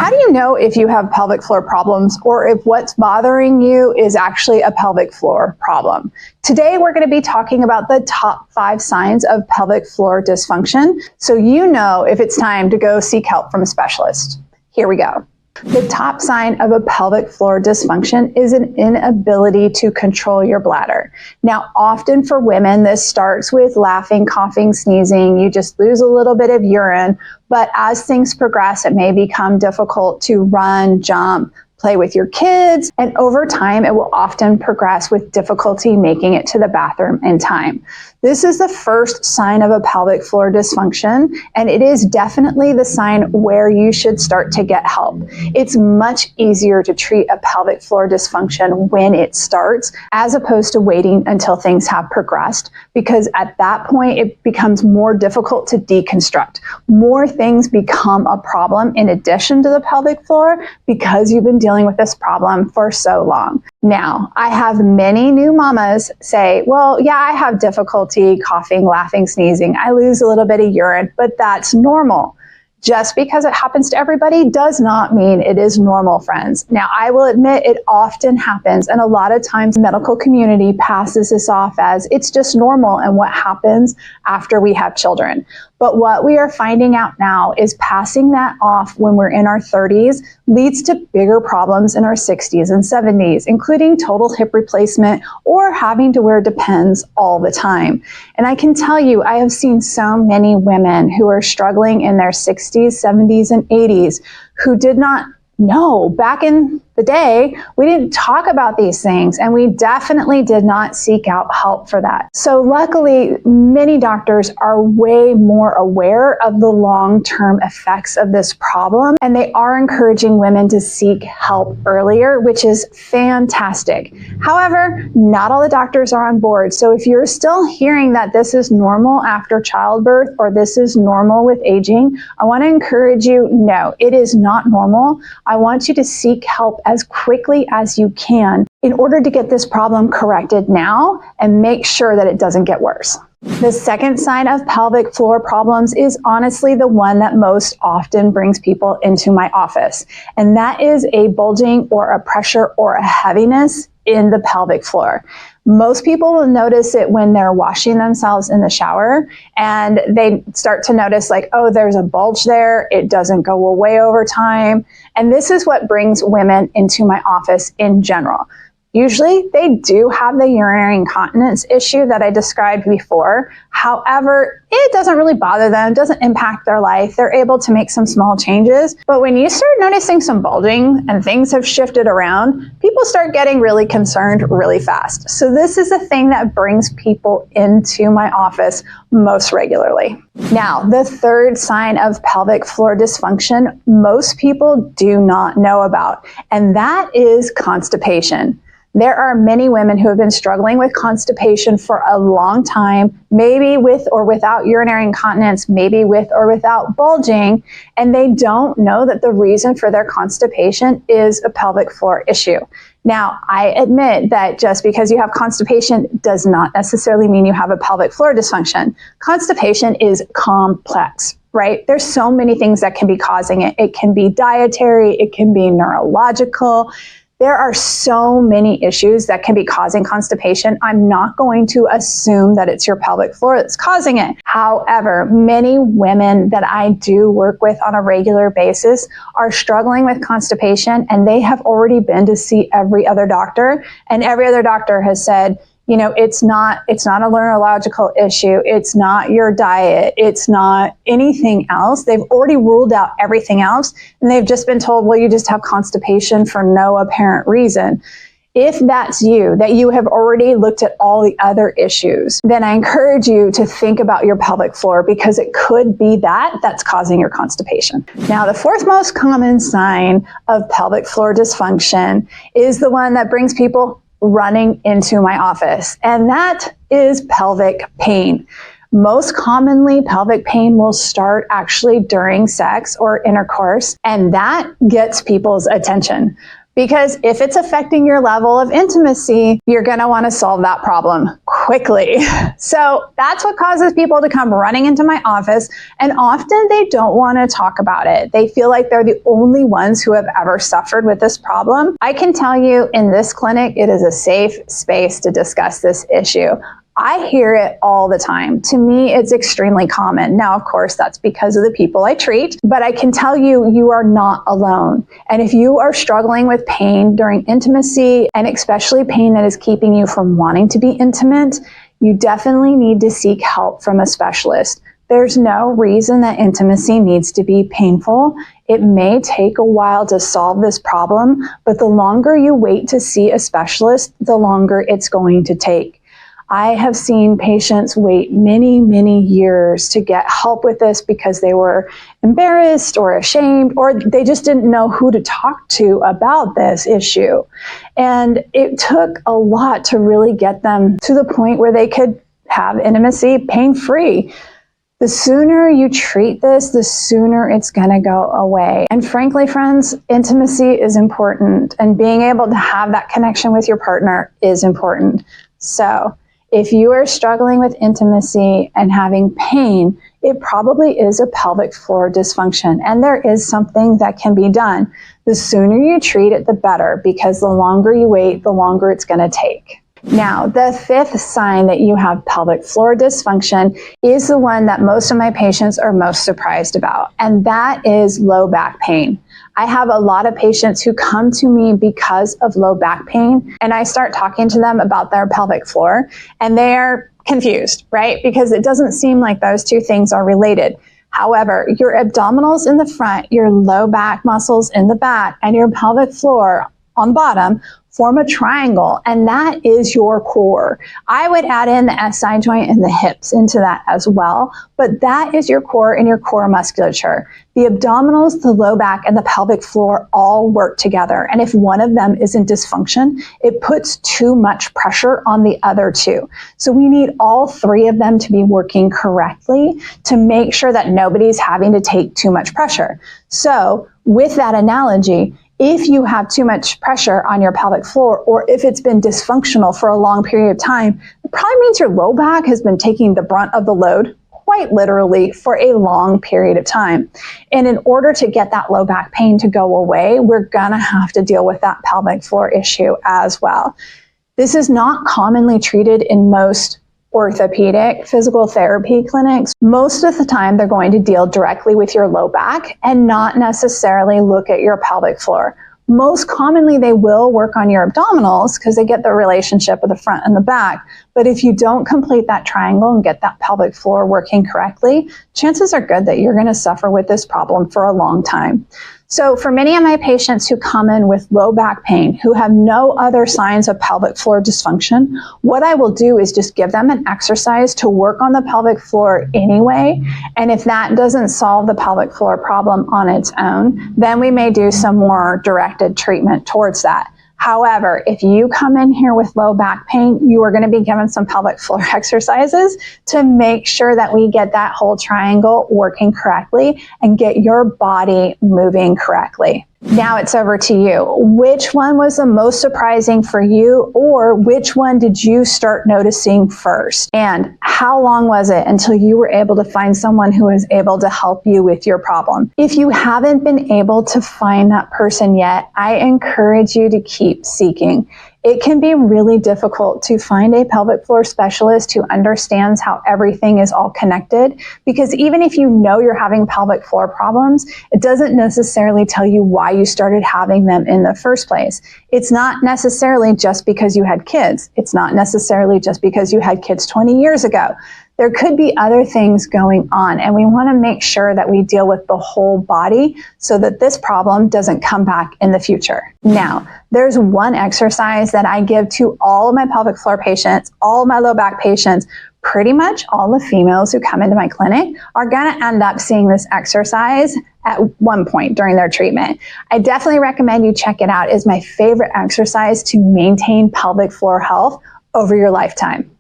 How do you know if you have pelvic floor problems or if what's bothering you is actually a pelvic floor problem? Today, we're going to be talking about the top 5 signs of pelvic floor dysfunction, so you know if it's time to go seek help from a specialist. Here we go. The top sign of a pelvic floor dysfunction is an inability to control your bladder. Now, often for women, this starts with laughing, coughing, sneezing. You just lose a little bit of urine, but as things progress, it may become difficult to run, jump, play with your kids, and over time, it will often progress with difficulty making it to the bathroom in time. This is the first sign of a pelvic floor dysfunction, and it is definitely the sign where you should start to get help. It's much easier to treat a pelvic floor dysfunction when it starts, as opposed to waiting until things have progressed, because at that point, it becomes more difficult to deconstruct. More things become a problem in addition to the pelvic floor because you've been dealing with this problem for so long. Now, I have many new mamas say, well, yeah, I have difficulty coughing, laughing, sneezing. I lose a little bit of urine, but that's normal. Just because it happens to everybody does not mean it is normal, friends. Now, I will admit it often happens, and a lot of times the medical community passes this off as it's just normal and what happens after we have children. But what we are finding out now is passing that off when we're in our 30s leads to bigger problems in our 60s and 70s, including total hip replacement or having to wear Depends all the time. And I can tell you, I have seen so many women who are struggling in their 60s, 70s, and 80s who did not know. Back in the day, we didn't talk about these things, and we definitely did not seek out help for that. So luckily, many doctors are way more aware of the long-term effects of this problem, and they are encouraging women to seek help earlier, which is fantastic. However, not all the doctors are on board. So if you're still hearing that this is normal after childbirth or this is normal with aging, I want to encourage you, no, it is not normal. I want you to seek help as quickly as you can in order to get this problem corrected now and make sure that it doesn't get worse. The second sign of pelvic floor problems is honestly the one that most often brings people into my office, and that is a bulging or a pressure or a heaviness in the pelvic floor. Most people will notice it when they're washing themselves in the shower, and they start to notice like, oh, there's a bulge there. It doesn't go away over time. And this is what brings women into my office in general. Usually they do have the urinary incontinence issue that I described before. However, it doesn't really bother them, doesn't impact their life. They're able to make some small changes. But when you start noticing some bulging and things have shifted around, people start getting really concerned really fast. So this is a thing that brings people into my office most regularly. Now, the third sign of pelvic floor dysfunction most people do not know about, and that is constipation. There are many women who have been struggling with constipation for a long time, maybe with or without urinary incontinence, maybe with or without bulging, and they don't know that the reason for their constipation is a pelvic floor issue. Now, I admit that just because you have constipation does not necessarily mean you have a pelvic floor dysfunction. Constipation is complex, right? There's so many things that can be causing it. It can be dietary, it can be neurological. There are so many issues that can be causing constipation. I'm not going to assume that it's your pelvic floor that's causing it. However, many women that I do work with on a regular basis are struggling with constipation, and they have already been to see every other doctor, and every other doctor has said, you know, it's not a neurological issue. It's not your diet. It's not anything else. They've already ruled out everything else, and they've just been told, well, you just have constipation for no apparent reason. If that's you, that you have already looked at all the other issues, then I encourage you to think about your pelvic floor, because it could be that's causing your constipation. Now, the fourth most common sign of pelvic floor dysfunction is the one that brings people running into my office, and that is pelvic pain. Most commonly, pelvic pain will start actually during sex or intercourse, and that gets people's attention. Because if it's affecting your level of intimacy, you're going to want to solve that problem quickly. So that's what causes people to come running into my office, and often they don't want to talk about it. They feel like they're the only ones who have ever suffered with this problem. I can tell you in this clinic, it is a safe space to discuss this issue. I hear it all the time. To me, it's extremely common. Now, of course, that's because of the people I treat, but I can tell you, you are not alone. And if you are struggling with pain during intimacy, and especially pain that is keeping you from wanting to be intimate, you definitely need to seek help from a specialist. There's no reason that intimacy needs to be painful. It may take a while to solve this problem, but the longer you wait to see a specialist, the longer it's going to take. I have seen patients wait many, many years to get help with this because they were embarrassed or ashamed, or they just didn't know who to talk to about this issue. And it took a lot to really get them to the point where they could have intimacy pain-free. The sooner you treat this, the sooner it's going to go away. And frankly, friends, intimacy is important, and being able to have that connection with your partner is important. So if you are struggling with intimacy and having pain, it probably is a pelvic floor dysfunction, and there is something that can be done. The sooner you treat it, the better, because the longer you wait, the longer it's going to take. Now, the fifth sign that you have pelvic floor dysfunction is the one that most of my patients are most surprised about, and that is low back pain. I have a lot of patients who come to me because of low back pain, and I start talking to them about their pelvic floor, and they're confused, right? Because it doesn't seem like those two things are related. However, your abdominals in the front, your low back muscles in the back, and your pelvic floor on the bottom form a triangle, and that is your core. I would add in the SI joint and the hips into that as well, but that is your core and your core musculature. The abdominals, the low back, and the pelvic floor all work together, and if one of them is in dysfunction, it puts too much pressure on the other two. So we need all three of them to be working correctly to make sure that nobody's having to take too much pressure. So with that analogy, if you have too much pressure on your pelvic floor, or if it's been dysfunctional for a long period of time, it probably means your low back has been taking the brunt of the load, quite literally, for a long period of time. And in order to get that low back pain to go away, we're gonna have to deal with that pelvic floor issue as well. This is not commonly treated in most orthopedic physical therapy clinics. Most of the time, they're going to deal directly with your low back and not necessarily look at your pelvic floor. Most commonly, they will work on your abdominals because they get the relationship of the front and the back. But if you don't complete that triangle and get that pelvic floor working correctly, chances are good that you're going to suffer with this problem for a long time. So for many of my patients who come in with low back pain, who have no other signs of pelvic floor dysfunction, what I will do is just give them an exercise to work on the pelvic floor anyway. And if that doesn't solve the pelvic floor problem on its own, then we may do some more directed treatment towards that. However, if you come in here with low back pain, you are going to be given some pelvic floor exercises to make sure that we get that whole triangle working correctly and get your body moving correctly. Now it's over to you. Which one was the most surprising for you, or which one did you start noticing first? And how long was it until you were able to find someone who was able to help you with your problem? If you haven't been able to find that person yet, I encourage you to keep seeking. It can be really difficult to find a pelvic floor specialist who understands how everything is all connected, because even if you know you're having pelvic floor problems, it doesn't necessarily tell you why you started having them in the first place. It's not necessarily just because you had kids. It's not necessarily just because you had kids 20 years ago. There could be other things going on, and we want to make sure that we deal with the whole body so that this problem doesn't come back in the future. Now, there's one exercise that I give to all of my pelvic floor patients, all of my low back patients. Pretty much all the females who come into my clinic are going to end up seeing this exercise at one point during their treatment. I definitely recommend you check it out. It's my favorite exercise to maintain pelvic floor health over your lifetime.